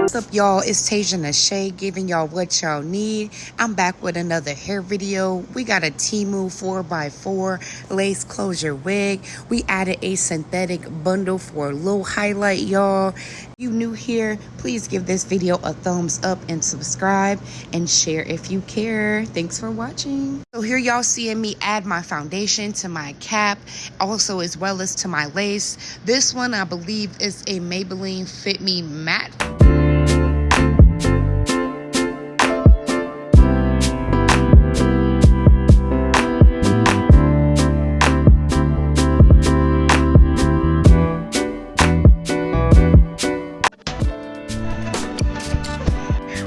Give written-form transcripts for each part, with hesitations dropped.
What's up, y'all? It's Teajae Nashae giving y'all what y'all need. I'm back with another hair video. We got a Temu 4x4 lace closure wig. We added a synthetic bundle for a little highlight, y'all. If you new here, please give this video a thumbs up and subscribe and share if you care. Thanks for watching. So here y'all seeing me add my foundation to my cap, also as well as to my lace. This one I believe is a Maybelline Fit Me Matte.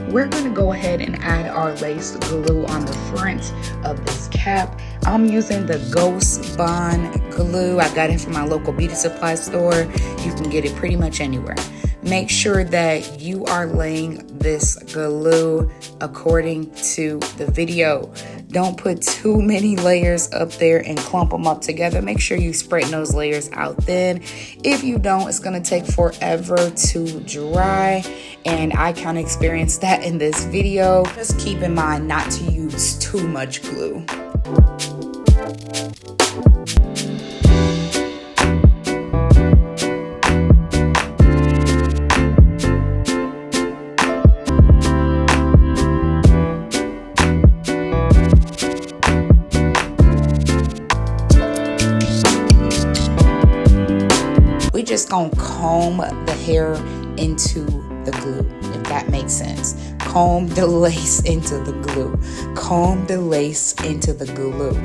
We're going to go ahead and add our lace glue on the front of this cap. I'm using the Ghost Bond glue. I got it from my local beauty supply store. You can get it pretty much anywhere. Make sure that you are laying this glue according to the video. Don't put too many layers up there and clump them up together. Make sure you spread those layers out thin. If you don't, it's going to take forever to dry. And I kind of experienced that in this video. Just keep in mind not to use too much glue. We just gonna comb the hair into the glue, if that makes sense. Comb the lace into the glue. Comb the lace into the glue.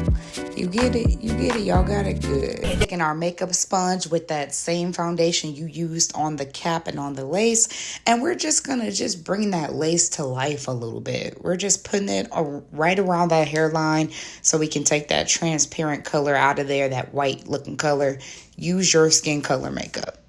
You get it? You get it? Y'all got it good. Taking our makeup sponge with that same foundation you used on the cap and on the lace, and we're just gonna bring that lace to life a little bit. We're just putting it right around that hairline so we can take that transparent color out of there, that white looking color. Use your skin color makeup.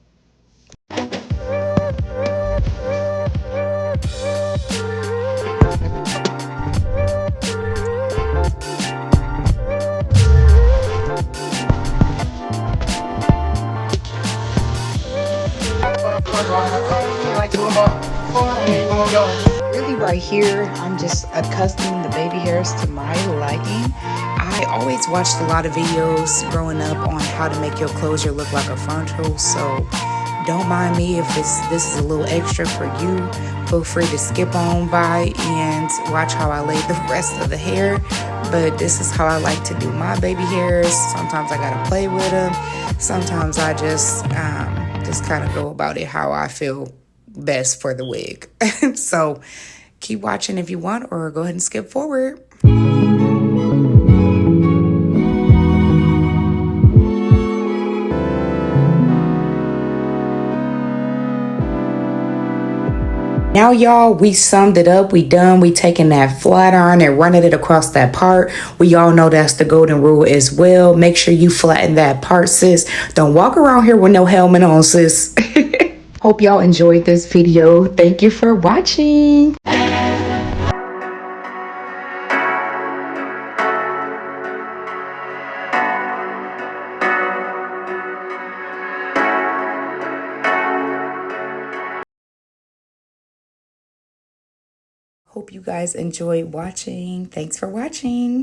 Really right here, I'm just accustoming the baby hairs to my liking. I always watched a lot of videos growing up on how to make your closure look like a frontal, so don't mind me if this is a little extra for you. Feel free to skip on by and watch how I lay the rest of the hair, but this is how I like to do my baby hairs. Sometimes I gotta play with them. Sometimes I just kind of go about it how I feel best for the wig. So keep watching if you want, or go ahead and skip forward. Now, y'all, we summed it up. We done. We taking that flat iron and running it across that part. We all know that's the golden rule as well. Make sure you flatten that part, sis. Don't walk around here with no helmet on, sis. Hope y'all enjoyed this video. Thank you for watching. Hope you guys enjoyed watching. Thanks for watching.